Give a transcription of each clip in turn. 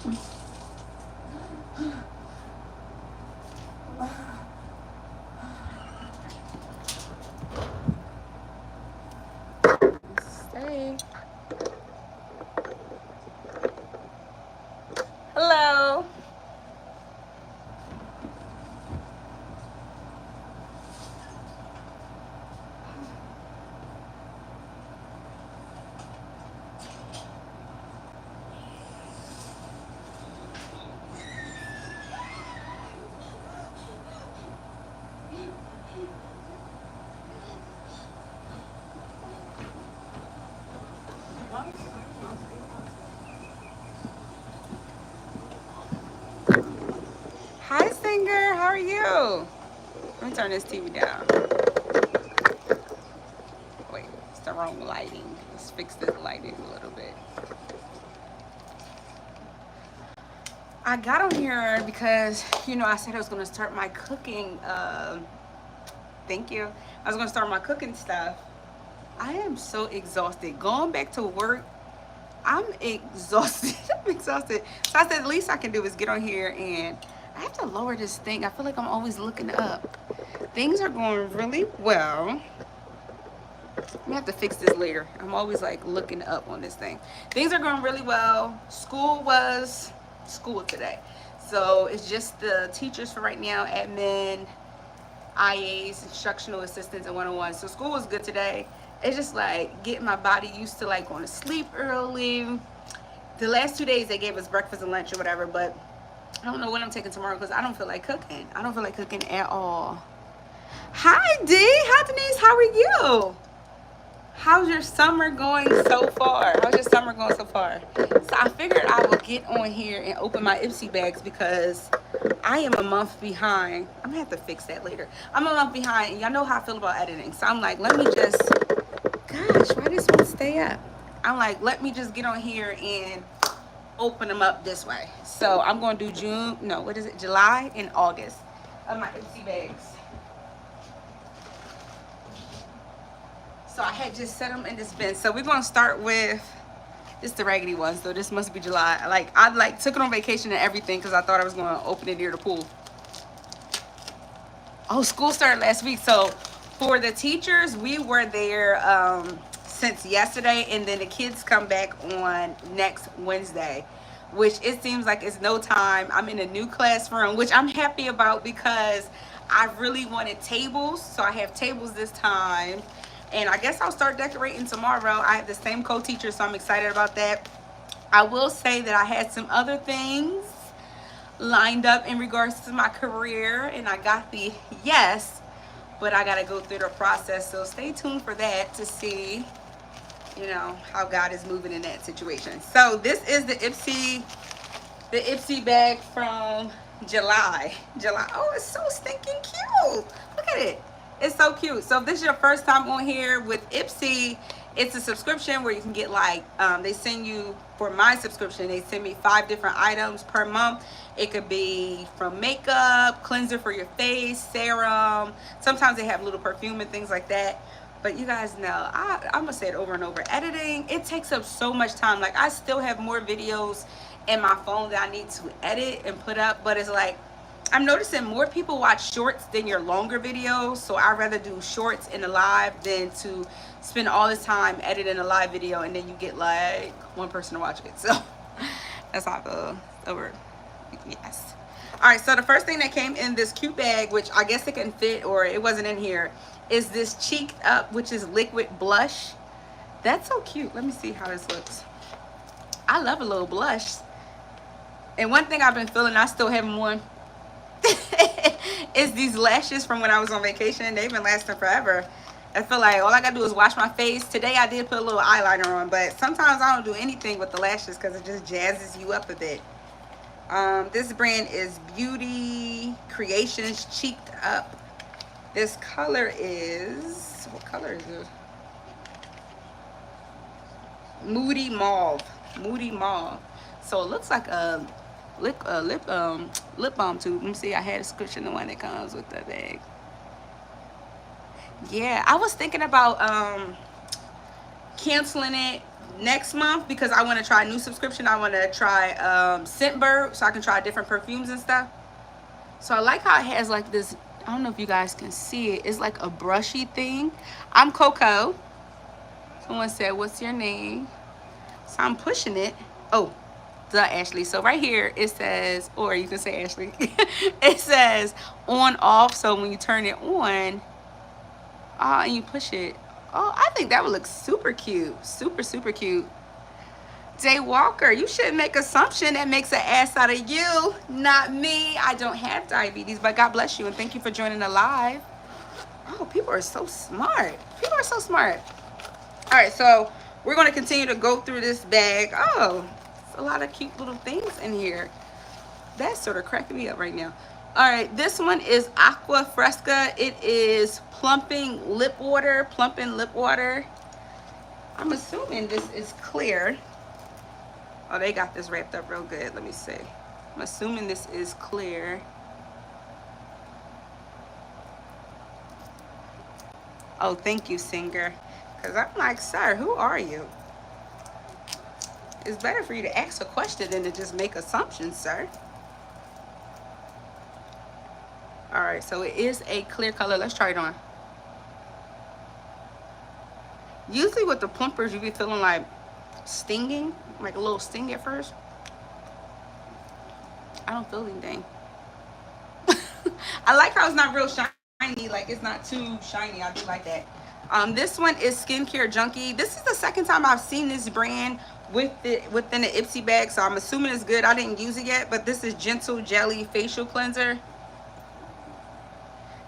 Stay. Hello. Hi, singer. How are you? Let me turn this TV down. Wait, it's the wrong lighting. Let's fix this lighting a little bit. I got on here because, I said I was going to start my cooking. Thank you. I was going to start my cooking stuff. I am so exhausted. Going back to work, I'm exhausted. I'm exhausted. So I said the least I can do is get on here, and I have to lower this thing. I feel like I'm always looking up. Things are going really well. I'm gonna have to fix this later. I'm always like looking up on this thing. Things are going really well. School was school today. So it's just the teachers for right now, admin, IAs, instructional assistants, and 101. So school was good today. It's just like getting my body used to like going to sleep early. The last 2 days they gave us breakfast and lunch or whatever, but I don't know what I'm taking tomorrow because I don't feel like cooking. I don't feel like cooking at all. Hi D, hi Denise, how are you? How's your summer going so far? How's your summer going so far? So I figured I would get on here and open my IPSY bags because I am a month behind. I'm gonna have to fix that later. I'm a month behind, and y'all know how I feel about editing. So I'm like, let me just, gosh, why this one stay up? I'm like, let me just get on here and open them up this way. So I'm gonna do July and August of my IPSY bags. So I had just set them in this bin. So we're gonna start with this, the raggedy one. So this must be July. I took it on vacation and everything because I thought I was gonna open it near the pool. Oh, school started last week. So for the teachers, we were there since yesterday, and then the kids come back on next Wednesday, which it seems like it's no time. I'm in a new classroom, which I'm happy about because I really wanted tables. So I have tables this time. And I guess I'll start decorating tomorrow. I have the same co-teacher, so I'm excited about that. I will say that I had some other things lined up in regards to my career, and I got the yes, but I got to go through the process. So stay tuned for that to see, how God is moving in that situation. So this is the IPSY bag from July. Oh, it's so stinking cute. Look at it. It's so cute. So if this is your first time on here with IPSY, it's a subscription where you can get they send you, for my subscription, they send me 5 different items per month. It could be from makeup, cleanser for your face, serum. Sometimes they have little perfume and things like that. But you guys know, I'm gonna say it over and over. Editing, it takes up so much time. Like, I still have more videos in my phone that I need to edit and put up, but it's like, I'm noticing more people watch shorts than your longer videos. So I'd rather do shorts in a live than to spend all this time editing a live video and then you get like one person to watch it. So that's how I feel over. Yes. All right, so the first thing that came in this cute bag, which I guess it can fit or it wasn't in here, is this Cheeked Up, which is liquid blush. That's so cute. Let me see how this looks. I love a little blush. And one thing I've been feeling, I still haven't worn, is these lashes from when I was on vacation. They've been lasting forever. I feel like all I gotta do is wash my face. Today I did put a little eyeliner on, but sometimes I don't do anything with the lashes because it just jazzes you up a bit. This brand is Beauty Creations Cheeked Up. This color is, what color is this? Moody Mauve. Moody Mauve. So it looks like a lip balm tube. Let me see. I had a description, the one that comes with the bag. Yeah, I was thinking about canceling it, next month, because I want to try a new subscription, I want to try Scentbird, so I can try different perfumes and stuff. So I like how it has like this, I don't know if you guys can see it, it's like a brushy thing. I'm Coco. Someone said, what's your name? So I'm pushing it. Oh, duh, Ashley. So right here it says, or you can say Ashley, it says on off. So when you turn it on, and you push it, oh, I think that would look super cute. Super, super cute. Jay Walker, you shouldn't make assumption that makes an ass out of you, not me. I don't have diabetes, but God bless you and thank you for joining the live. Oh, people are so smart. People are so smart. All right, so we're going to continue to go through this bag. Oh, it's a lot of cute little things in here. That's sort of cracking me up right now. All right, this one is Aqua Fresca. It is plumping lip water. I'm assuming this is clear. Oh, they got this wrapped up real good. Let me see. I'm assuming this is clear. Oh, thank you, Singer. Because I'm like, sir, who are you? It's better for you to ask a question than to just make assumptions, sir. All right, so it is a clear color. Let's try it on. Usually with the plumpers, you be feeling like stinging, like a little sting at first. I don't feel anything. I like how it's not real shiny, like it's not too shiny. I do like that. This one is Skincare Junkie. This is the second time I've seen this brand within the IPSY bag, so I'm assuming it's good. I didn't use it yet, but this is Gentle Jelly Facial Cleanser.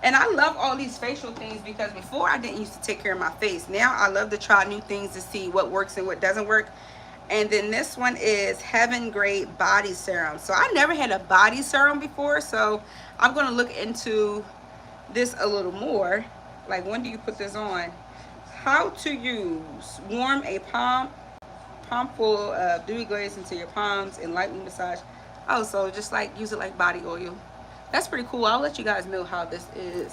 And I love all these facial things because before I didn't used to take care of my face. Now I love to try new things to see what works and what doesn't work. And then this one is Heaven Grade Body Serum. So I never had a body serum before, so I'm going to look into this a little more. Like, when do you put this on? How to use. Warm a palm full of dewy glaze into your palms and lightly massage. Oh, so just like use it like body oil. That's pretty cool. I'll let you guys know how this is.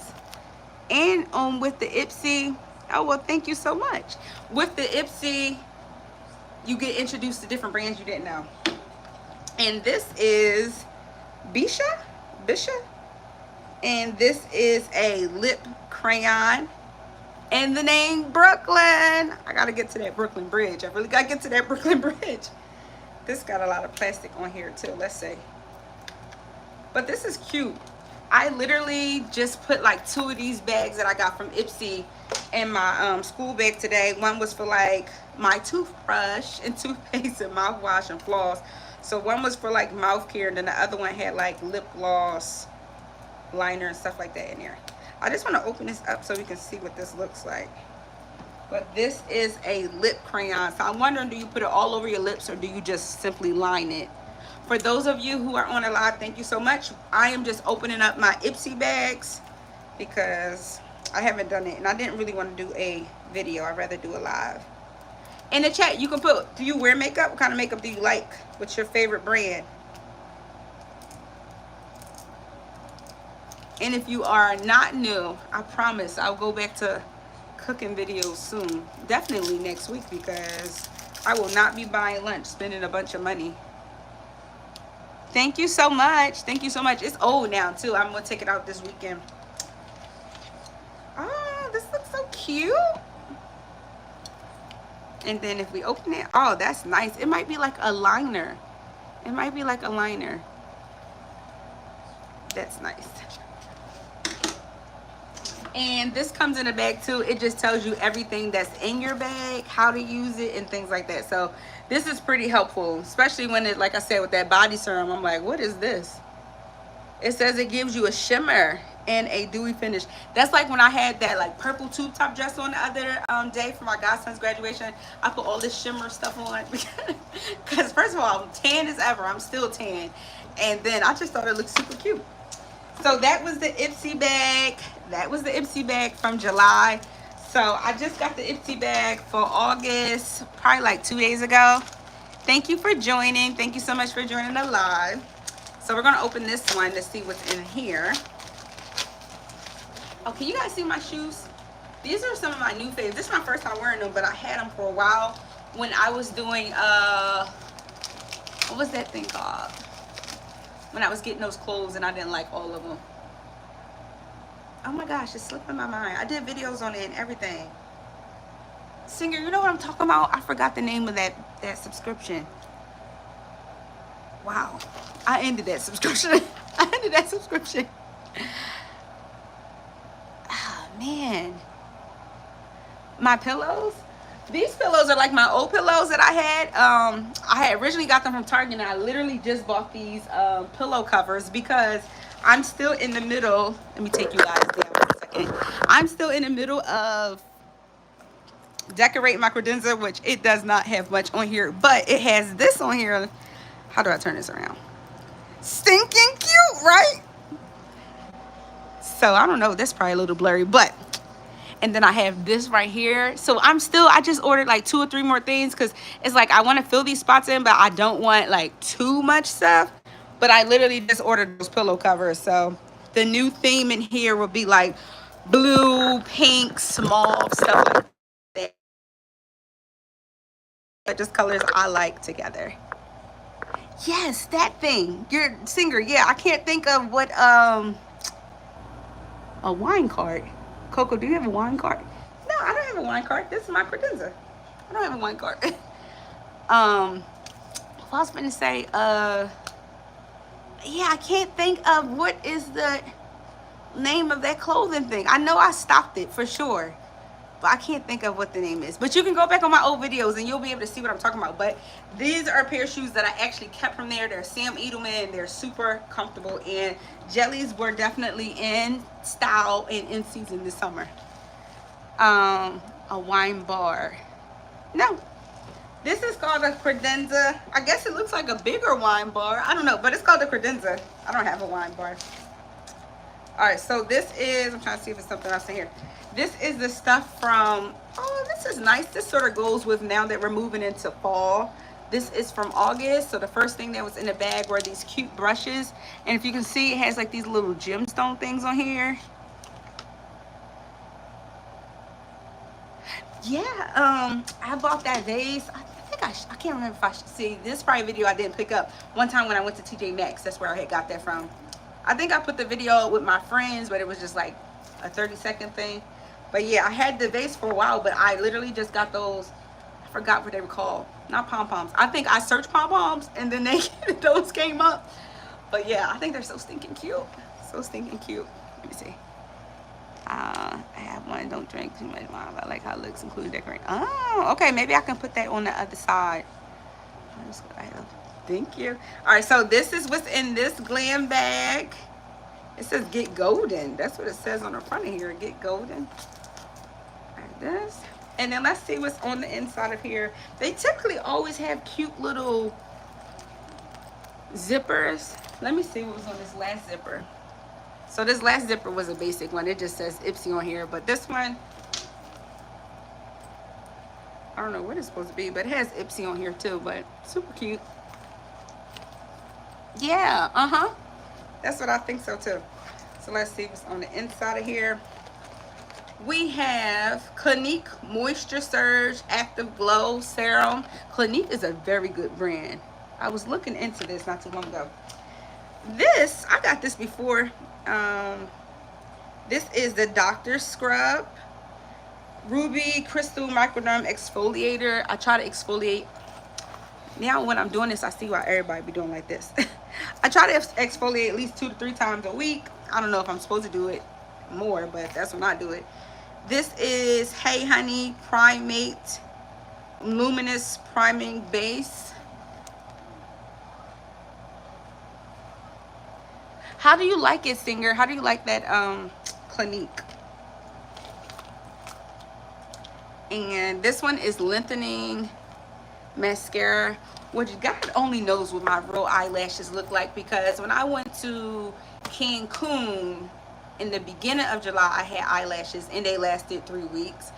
And with the IPSY, oh, well, thank you so much. With the IPSY, you get introduced to different brands you didn't know. And this is Bisha. And this is a lip crayon. And the name Brooklyn. I got to get to that Brooklyn Bridge. I really got to get to that Brooklyn Bridge. This got a lot of plastic on here too. Let's see. But this is cute. I literally just put like 2 of these bags that I got from IPSY in my school bag today. One was for like my toothbrush and toothpaste and mouthwash and floss. So one was for like mouth care, and then the other one had like lip gloss, liner and stuff like that in there. I just want to open this up so we can see what this looks like. But this is a lip crayon. So I'm wondering, do you put it all over your lips or do you just simply line it? For those of you who are on a live, thank you so much. I am just opening up my IPSY bags because I haven't done it. And I didn't really want to do a video. I'd rather do a live. In the chat, you can put, do you wear makeup? What kind of makeup do you like? What's your favorite brand? And if you are not new, I promise I'll go back to cooking videos soon. Definitely next week, because I will not be buying lunch, spending a bunch of money. Thank you so much. Thank you so much. It's old now too. I'm gonna take it out this weekend. Oh, this looks so cute. And then if we open it, oh, that's nice. It might be like a liner. It might be like a liner. That's nice. And this comes in a bag too. It just tells you everything that's in your bag, how to use it and things like that. So this is pretty helpful, especially when it, like I said, with that body serum, I'm like, what is this? It says it gives you a shimmer and a dewy finish. That's like when I had that like purple tube top dress on the other day for my godson's graduation. I put all this shimmer stuff on because first of all, I'm tan as ever. I'm still tan. And then I just thought it looked super cute. So that was the IPSY bag. That was the IPSY bag from July. So I just got the IPSY bag for August, probably like 2 days ago. Thank you for joining. Thank you so much for joining the live. So we're gonna open this one to see what's in here. Oh, can you guys see my shoes? These are some of my new favorites. This is my first time wearing them, but I had them for a while when I was doing what was that thing called? When I was getting those clothes and I didn't like all of them. Oh my gosh, it's slipping my mind. I did videos on it and everything. Singer, you know what I'm talking about? I forgot the name of that subscription. Wow. I ended that subscription. I ended that subscription. Ah, man. My pillows? These pillows are like my old pillows that I had. I had originally got them from Target, and I literally just bought these pillow covers because I'm still in the middle. Let me take you guys down for a second. I'm still in the middle of decorating my credenza, which it does not have much on here, but it has this on here. How do I turn this around? Stinking cute, right? So I don't know, that's probably a little blurry, but and then I have this right here. So I just ordered like 2 or 3 more things because it's like I want to fill these spots in, but I don't want like too much stuff. But I literally just ordered those pillow covers. So the new theme in here will be like blue, pink, small, stuff like that. But just colors I like together. Yes, that thing. Your singer. Yeah, I can't think of what a wine cart. Coco, do you have a wine cart? No, I don't have a wine cart. This is my credenza. I don't have a wine cart. What I was going to say, yeah, I can't think of what is the name of that clothing thing. I know I stopped it for sure, but I can't think of what the name is. But you can go back on my old videos and you'll be able to see what I'm talking about. But these are a pair of shoes that I actually kept from there. They're Sam Edelman. They're super comfortable, and jellies were definitely in style and in season this summer. A wine bar. No, this is called a credenza. I guess it looks like a bigger wine bar. I don't know, but it's called a credenza. I don't have a wine bar. All right, so this is, I'm trying to see if it's something else in here. This is the stuff from, oh, this is nice. This sort of goes with now that we're moving into fall. This is from August. So the first thing that was in the bag were these cute brushes. And if you can see, it has like these little gemstone things on here. Yeah, I bought that vase. I think I can't remember if I should see. This is probably a video I didn't pick up. One time when I went to TJ Maxx, that's where I had got that from. I think I put the video with my friends, but it was just like a 30-second thing. But yeah, I had the vase for a while, but I literally just got those. I forgot what they were called. Not pom-poms. I think I searched pom-poms and then those came up. But yeah, I think they're so stinking cute. So stinking cute. Let me see. I have one. Don't drink too much wine. I like how it looks, including decorating. Oh, okay. Maybe I can put that on the other side. That's what I have. Thank you. All right, so this is what's in this glam bag. It says get golden. That's what it says on the front of here. Get golden. Like this. And then let's see what's on the inside of here. They typically always have cute little zippers. Let me see what was on this last zipper. So this last zipper was a basic one. It just says IPSY on here. But this one, I don't know what it's supposed to be, but it has IPSY on here too. But super cute. Yeah, that's what I think so too. So let's see what's on the inside of here. We have Clinique Moisture Surge Active Glow Serum. Clinique is a very good brand. I was looking into this not too long ago. This, I got this before. This is the Dr. Scrub Ruby Crystal Microderm Exfoliator. I try to exfoliate. Now when I'm doing this, I see why everybody be doing like this. I try to exfoliate at least 2 to 3 times a week. I don't know if I'm supposed to do it more, but that's when I do it. This is Hey Honey Primate Luminous Priming Base. How do you like it, Singer? How do you like that Clinique? And this one is Lengthening Mascara, which God only knows what my real eyelashes look like, because when I went to Cancun in the beginning of July, I had eyelashes and they lasted 3 weeks.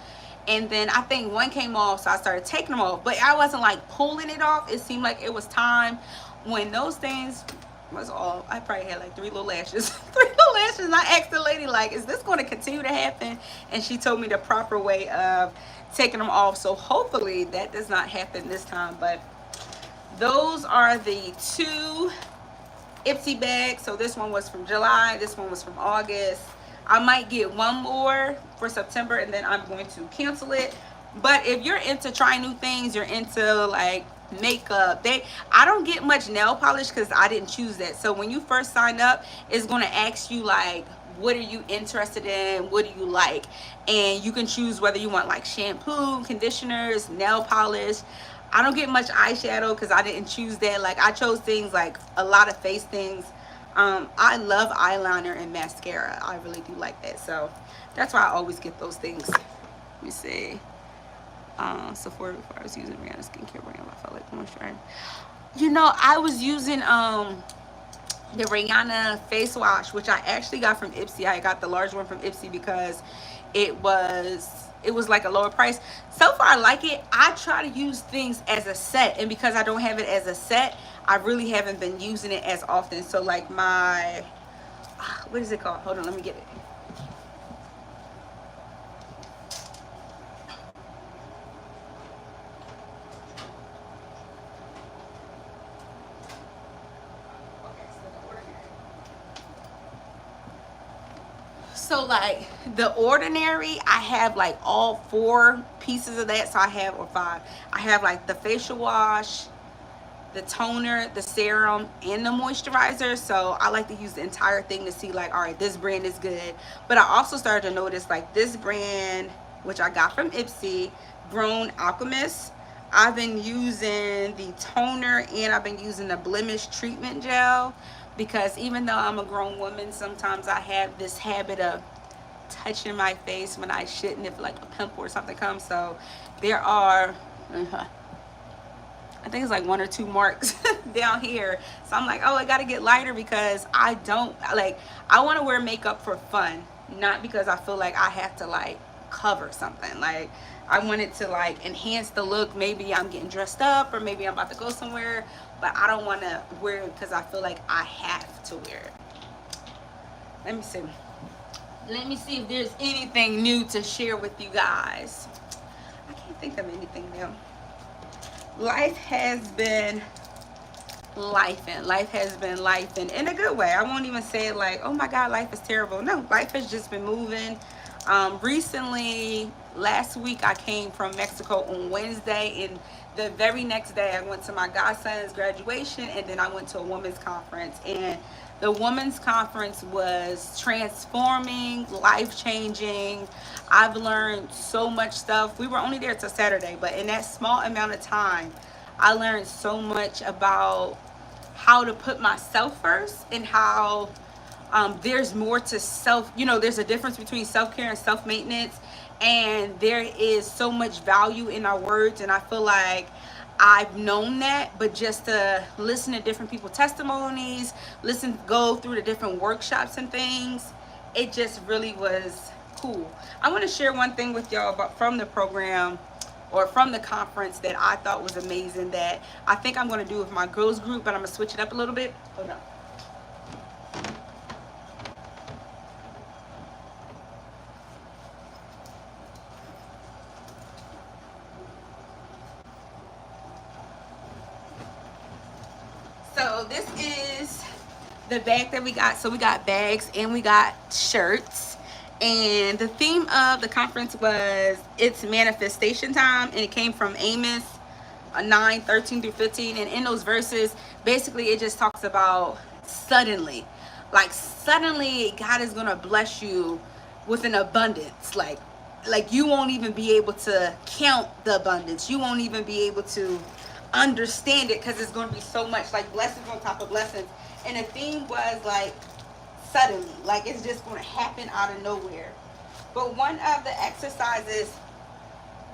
And then I think one came off, so I started taking them off. But I wasn't like pulling it off. It seemed like it was time. When those things was off, I probably had like 3 little lashes. 3 little lashes. And I asked the lady, like, is this going to continue to happen? And she told me the proper way of taking them off. So hopefully that does not happen this time. But those are the two IPSY bags. So this one was from July, this one was from August. I might get one more for September and then I'm going to cancel it. But if you're into trying new things, you're into like makeup, I don't get much nail polish because I didn't choose that. So when you first sign up, it's going to ask you like, what are you interested in, what do you like, and you can choose whether you want like shampoo, conditioners, nail polish. I don't get much eyeshadow because I didn't choose that. Like I chose things like a lot of face things. I love eyeliner and mascara. I really do like that, so that's why I always get those things. Let me see. Sephora before I was using Rihanna skincare brand. I felt like moisturizer. You know, I was using the Rihanna face wash, which I actually got from IPSY. I got the large one from IPSY because it was like a lower price. So far I like it. I try to use things as a set, and because I don't have it as a set, I really haven't been using it as often. So like my what is it called? Hold on, let me get it. So like the Ordinary, I have like all 4 pieces of that. So I have, or 5. I have like the facial wash, the toner, the serum, and the moisturizer. So I like to use the entire thing to see like, all right, this brand is good. But I also started to notice like this brand, which I got from IPSY, Grown Alchemist. I've been using the toner and I've been using the blemish treatment gel, because even though I'm a grown woman, sometimes I have this habit of touching my face when I shouldn't, if like a pimple or something comes. So there are I think it's like 1 or 2 marks down here. So I'm like, oh, I gotta get lighter because I don't like, I want to wear makeup for fun, not because I feel like I have to like cover something. Like I want it to like enhance the look. Maybe I'm getting dressed up or maybe I'm about to go somewhere, but I don't want to wear it because I feel like I have to wear it. Let me see if there's anything new to share with you guys. I can't think of anything new. Life has been lifing. Life has been lifing in a good way. I won't even say it like, oh my God, life is terrible. No, life has just been moving. Recently, last week, I came from Mexico on Wednesday, and the very next day I went to my godson's graduation, and then I went to a women's conference. And the women's conference was transforming, life-changing. I've learned so much stuff. We were only there till Saturday, but in that small amount of time, I learned so much about how to put myself first, and how there's more to self, there's a difference between self-care and self-maintenance, and there is so much value in our words. And I feel like I've known that, but just to listen to different people's testimonies, go through the different workshops and things, it just really was cool. I want to share one thing with y'all about from the program, or from the conference, that I thought was amazing, that I think I'm going to do with my girls group, but I'm going to switch it up a little bit. Hold on. So this is the bag that we got. So we got bags and we got shirts. And the theme of the conference was, it's manifestation time, and it came from Amos 9:13-15. And in those verses, basically it just talks about suddenly, like suddenly God is gonna bless you with an abundance. Like you won't even be able to count the abundance. You won't even be able to understand it, because it's going to be so much, like blessings on top of blessings. And the theme was like suddenly, like it's just going to happen out of nowhere. But one of the exercises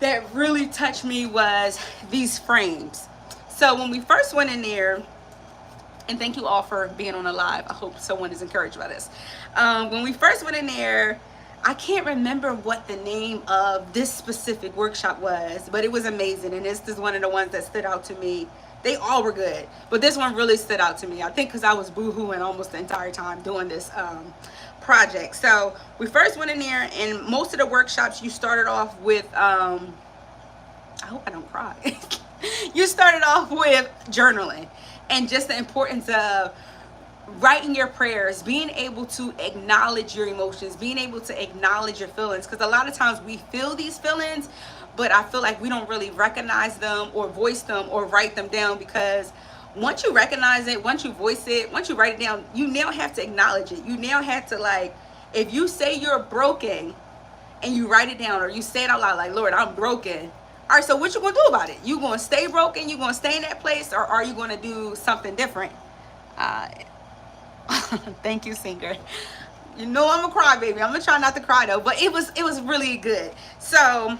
that really touched me was these frames. So when we first went in there, and thank you all for being on the live, I hope someone is encouraged by this. When we first went in there, I can't remember what the name of this specific workshop was, but it was amazing. And this is one of the ones that stood out to me. They all were good, but this one really stood out to me. I think because I was boohooing almost the entire time doing this project. So we first went in there, and most of the workshops, you started off with I hope I don't cry. You started off with journaling and just the importance of writing your prayers, being able to acknowledge your emotions, being able to acknowledge your feelings. Because a lot of times we feel these feelings, but I feel like we don't really recognize them or voice them or write them down, because once you recognize it, once you voice it, once you write it down, you now have to acknowledge it. You now have to, like, if you say you're broken and you write it down, or you say it out loud, like, Lord, I'm broken. All right, so what you gonna do about it? You gonna stay broken? You gonna stay in that place, or are you gonna do something different? Thank you, singer. You know I'm a crybaby. I'm gonna try not to cry though, but it was really good. So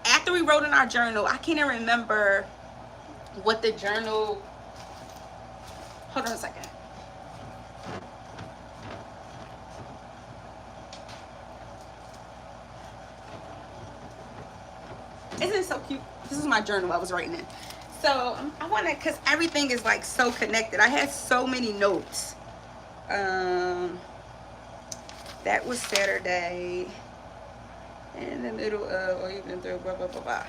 after we wrote in our journal, I can't even remember what the journal. Hold on a second. Isn't it so cute? This is my journal I was writing in. So I want to, because everything is like so connected. I had so many notes. That was Saturday, in the middle of, or even through, blah, blah, blah, blah.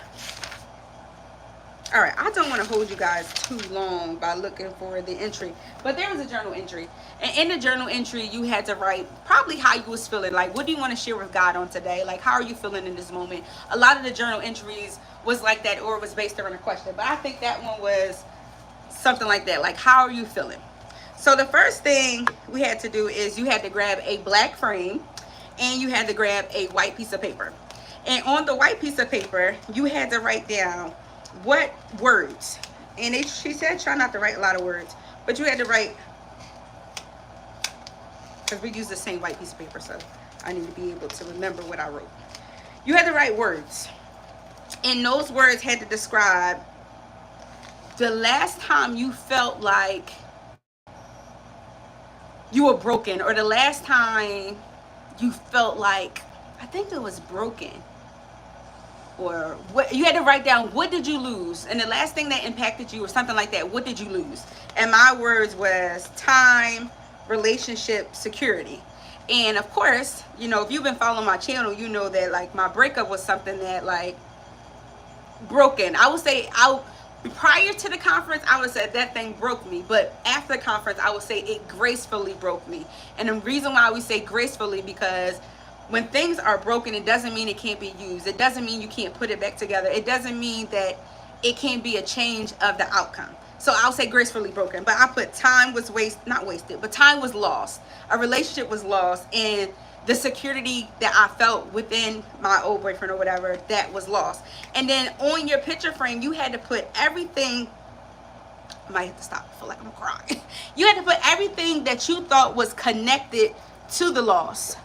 All right, I don't want to hold you guys too long by looking for the entry, but there was a journal entry. And in the journal entry, you had to write probably how you was feeling. Like, what do you want to share with God on today? Like, how are you feeling in this moment? A lot of the journal entries was like that, or it was based around a question. But I think that one was something like that. Like, how are you feeling? So the first thing we had to do is you had to grab a black frame and you had to grab a white piece of paper. And on the white piece of paper, you had to write down what words. And she said try not to write a lot of words, but you had to write, because we use the same white piece of paper, so I need to be able to remember what I wrote. You had to write words. And those words had to describe the last time you felt like you were broken, or the last time you felt like, I think it was broken, or what. You had to write down, what did you lose, and the last thing that impacted you, or something like that. What did you lose? And my words was time, relationship, security. And of course, you know, if you've been following my channel, you know that like my breakup was something that like broken. I would say prior to the conference, I would say that thing broke me. But after the conference, I would say it gracefully broke me. And the reason why we say gracefully, because when things are broken, it doesn't mean it can't be used. It doesn't mean you can't put it back together. It doesn't mean that it can't be a change of the outcome. So I'll say gracefully broken. But I put time was not wasted, but time was lost. A relationship was lost. And the security that I felt within my old boyfriend or whatever, that was lost. And then on your picture frame, you had to put everything. I might have to stop. I feel like I'm crying. You had to put everything that you thought was connected to the loss.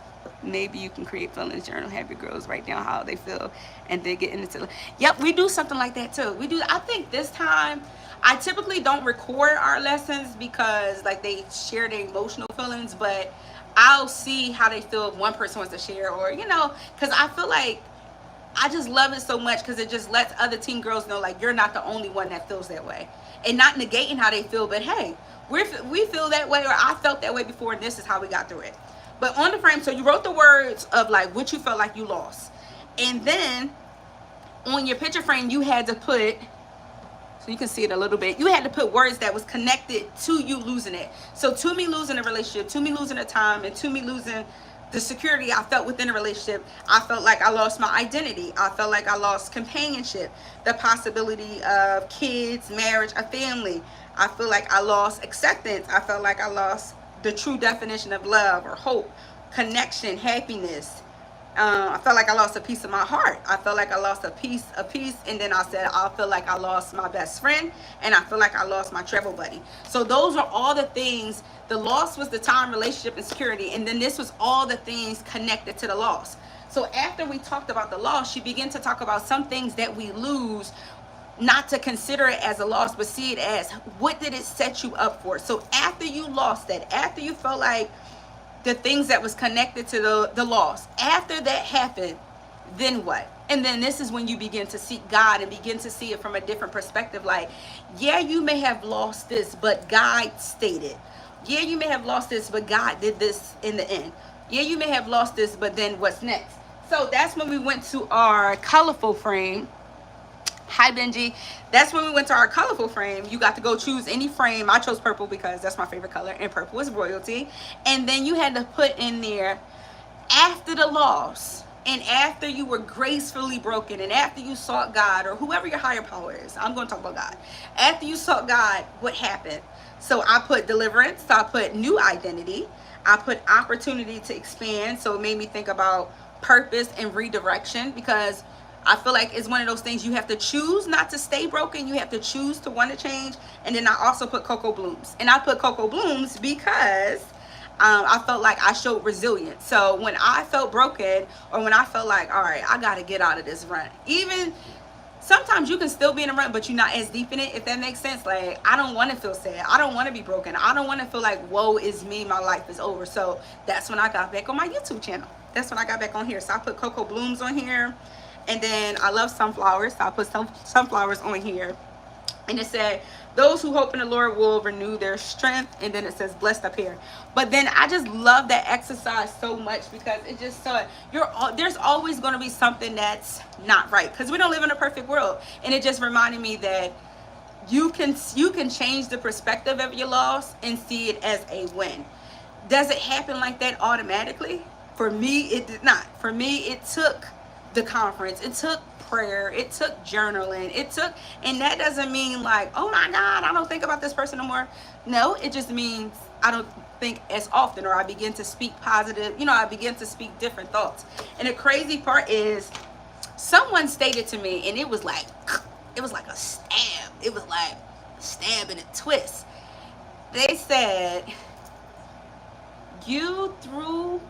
Maybe you can create feelings journal, have your girls write down how they feel, and then get into. Yep, we do something like that too. We do. I think this time, I typically don't record our lessons because like they share their emotional feelings, but I'll see how they feel if one person wants to share, or, you know, because I feel like I just love it so much, because it just lets other teen girls know, like, you're not the only one that feels that way. And not negating how they feel, but hey, we feel that way, or I felt that way before, and this is how we got through it. But on the frame, so you wrote the words of like what you felt like you lost. And then on your picture frame, you had to put, so you can see it a little bit, you had to put words that was connected to you losing it. So to me losing a relationship, to me losing the time, and to me losing the security I felt within a relationship, I felt like I lost my identity. I felt like I lost companionship, the possibility of kids, marriage, a family. I feel like I lost acceptance. I felt like I lost the true definition of love or hope, connection, happiness. I felt like I lost a piece of my heart. I felt like I lost a piece, and then I said I feel like I lost my best friend, and I feel like I lost my travel buddy. So those are all the things. The loss was the time, relationship, and security, and then this was all the things connected to the loss. So after we talked about the loss, she began to talk about some things that we lose, not to consider it as a loss, but see it as, what did it set you up for? So after you lost that, after you felt like the things that was connected to the loss, after that happened, then what? And then this is when you begin to seek God and begin to see it from a different perspective. Like, yeah, you may have lost this, but God stayed it. Yeah, you may have lost this, but God did this in the end. Yeah, you may have lost this, but then what's next? So that's when we went to our colorful frame. Hi Benji. That's when we went to our colorful frame. You got to go choose any frame. I chose purple because that's my favorite color, and purple is royalty. And then you had to put in there, after the loss, and after you were gracefully broken, and after you sought God, or whoever your higher power is, I'm going to talk about God. After you sought God, what happened? So I put deliverance, so I put new identity, I put opportunity to expand, so it made me think about purpose and redirection, because I feel like it's one of those things you have to choose not to stay broken. You have to choose to want to change. And then I also put Cocoa Blooms. And I put Cocoa Blooms because I felt like I showed resilience. So when I felt broken, or when I felt like, all right, I got to get out of this rut. Even sometimes you can still be in a rut, but you're not as deep in it, if that makes sense. Like, I don't want to feel sad. I don't want to be broken. I don't want to feel like, woe is me, my life is over. So that's when I got back on my YouTube channel. That's when I got back on here. So I put Cocoa Blooms on here. And then I love sunflowers, so I put some sunflowers on here. And it said, those who hope in the Lord will renew their strength. And then it says, blessed up here. But then I just love that exercise so much, because it just there's always going to be something that's not right, because we don't live in a perfect world. And it just reminded me that you can change the perspective of your loss and see it as a win. Does it happen like that automatically? For me, it did not. For me, it took the conference, it took prayer, it took journaling, and that doesn't mean like, oh my God, I don't think about this person no more. No, it just means I don't think as often, or I begin to speak positive, I begin to speak different thoughts. And the crazy part is, someone stated to me, and it was like a stab. It was like a stab and a twist. They said, you threw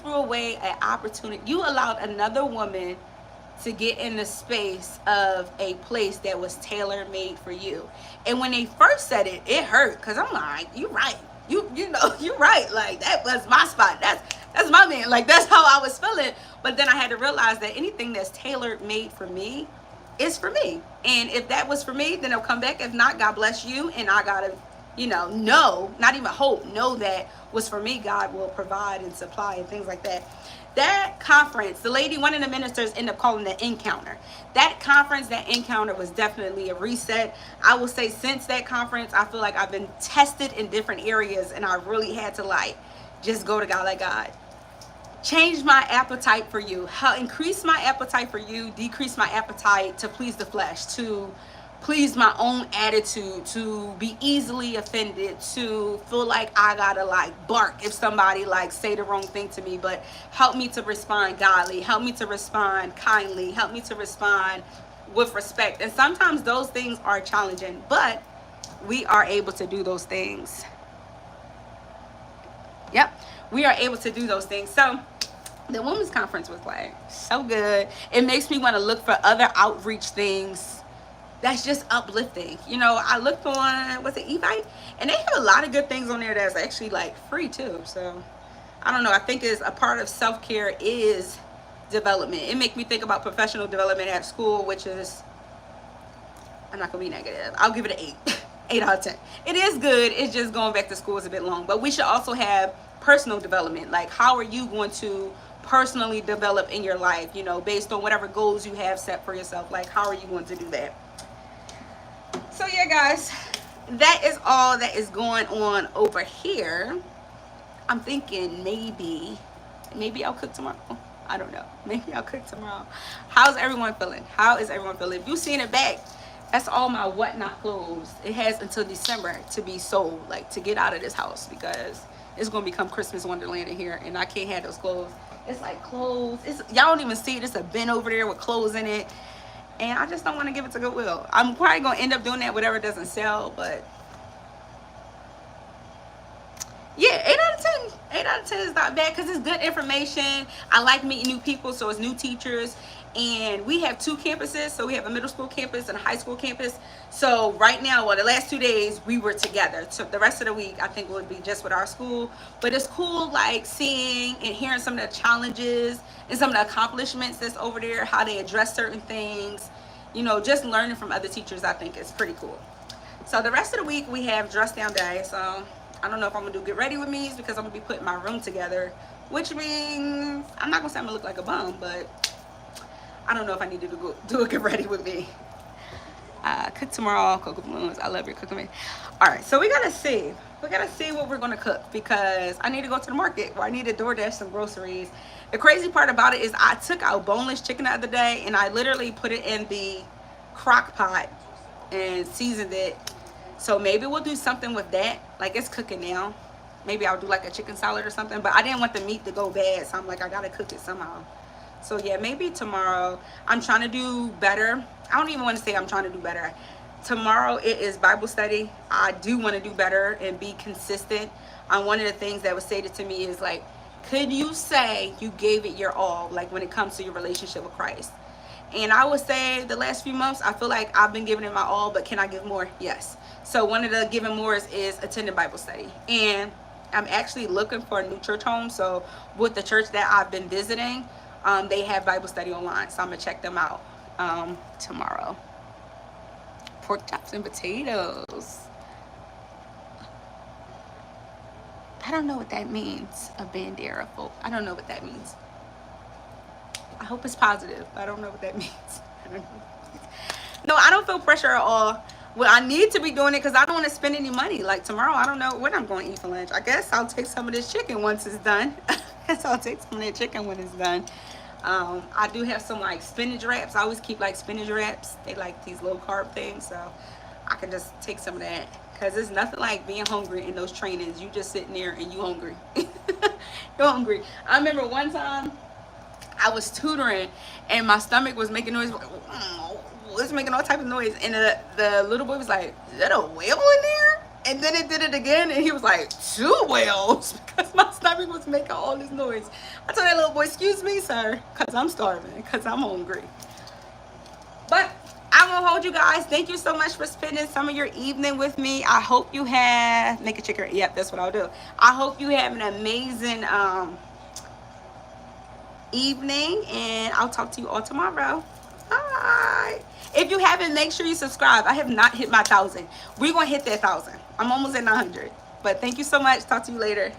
away an opportunity. You allowed another woman to get in the space of a place that was tailor-made for you. And when they first said it, it hurt, because I'm like, you're right. You're right. Like, that was my spot. That's my man. Like, that's how I was feeling. But then I had to realize that anything that's tailor-made for me is for me. And if that was for me, then it'll come back. If not, God bless you. And I gotta, know, not even hope, know that was for me. God will provide and supply and things like that. That conference, one of the ministers ended up calling the encounter. That conference, that encounter was definitely a reset. I will say, since that conference, I feel like I've been tested in different areas, and I really had to just go to God, like, God, change my appetite for you. Increase my appetite for you, decrease my appetite to please the flesh, to please my own attitude, to be easily offended, to feel like I gotta bark if somebody say the wrong thing to me. But help me to respond godly, help me to respond kindly, help me to respond with respect. And sometimes those things are challenging, but we are able to do those things. Yep, we are able to do those things. So the women's conference was so good. It makes me want to look for other outreach things that's just uplifting. I looked on, what's it, Evite? And they have a lot of good things on there that's actually free too. So I don't know. I think is a part of self-care is development. It makes me think about professional development at school, which is, I'm not gonna be negative, I'll give it an 8. 8 out of 10. It is good. It's just going back to school is a bit long. But we should also have personal development. How are you going to personally develop in your life, based on whatever goals you have set for yourself? How are you going to do that? So yeah, guys, that is all that is going on over here. I'm thinking maybe I'll cook tomorrow. I don't know. Maybe I'll cook tomorrow. How's everyone feeling? How is everyone feeling? If you've seen it back, that's all my whatnot clothes. It has until December to be sold, to get out of this house, because it's gonna become Christmas Wonderland in here, and I can't have those clothes. It's clothes. Y'all don't even see it. It's a bin over there with clothes in it, and I just don't want to give it to Goodwill. I'm probably gonna end up doing that, whatever doesn't sell. But yeah, 8 out of 10. 8 out of 10 is not bad, because it's good information. I like meeting new people, so it's new teachers. And we have 2 campuses. So we have a middle school campus and a high school campus. So right now, the last 2 days, we were together. So the rest of the week, I think, would be just with our school. But it's cool, seeing and hearing some of the challenges and some of the accomplishments that's over there, how they address certain things. Just learning from other teachers, I think, is pretty cool. So the rest of the week, we have dress down day. So I don't know if I'm going to do get ready with me's, because I'm going to be putting my room together, which means I'm not going to say I'm going to look like a bum, but I don't know if I need to do a get ready with me. Cook tomorrow, cocoa balloons. I love your cooking. All right, so we gotta see. We gotta see what we're gonna cook because I need to go to the market or I need to DoorDash some groceries. The crazy part about it is I took out boneless chicken the other day and I literally put it in the crock pot and seasoned it. So maybe we'll do something with that. Like it's cooking now. Maybe I'll do like a chicken salad or something. But I didn't want the meat to go bad, so I'm like I gotta cook it somehow. So yeah, maybe tomorrow. I'm trying to do better. I don't even want to say I'm trying to do better. Tomorrow it is Bible study. I do want to do better and be consistent. One of the things that was stated to me is like, could you say you gave it your all, like when it comes to your relationship with Christ? And I would say the last few months, I feel like I've been giving it my all, but can I give more? Yes. So one of the giving more is attending Bible study. And I'm actually looking for a new church home. So with the church that I've been visiting, they have Bible study online. So I'm going to check them out tomorrow. Pork chops and potatoes. I don't know what that means. A bandera folk. I don't know what that means. I hope it's positive. I don't know what that means. I don't know what that means. No, I don't feel pressure at all. Well, I need to be doing it because I don't want to spend any money. Like tomorrow, I don't know what I'm going to eat for lunch. I guess I'll take some of this chicken once it's done. I guess I'll take some of that chicken when it's done. I do have some like spinach wraps. I always keep like spinach wraps. They like these low carb things, so I can just take some of that. Because there's nothing like being hungry in those trainings. You just sitting there and you hungry. You're hungry. I remember one time I was tutoring and my stomach was making noise. It's making all type of noise. And the little boy was like, is that a whale in there? And then it did it again. And he was like, 2 whales. Because my stomach was making all this noise. I told that little boy, excuse me, sir. Because I'm starving. Because I'm hungry. But I will hold you guys. Thank you so much for spending some of your evening with me. I hope you have, make a chicken. Yep, that's what I'll do. I hope you have an amazing evening. And I'll talk to you all tomorrow. Bye. If you haven't, make sure you subscribe. I have not hit my 1,000. We're going to hit that 1,000. I'm almost at 900. But thank you so much. Talk to you later.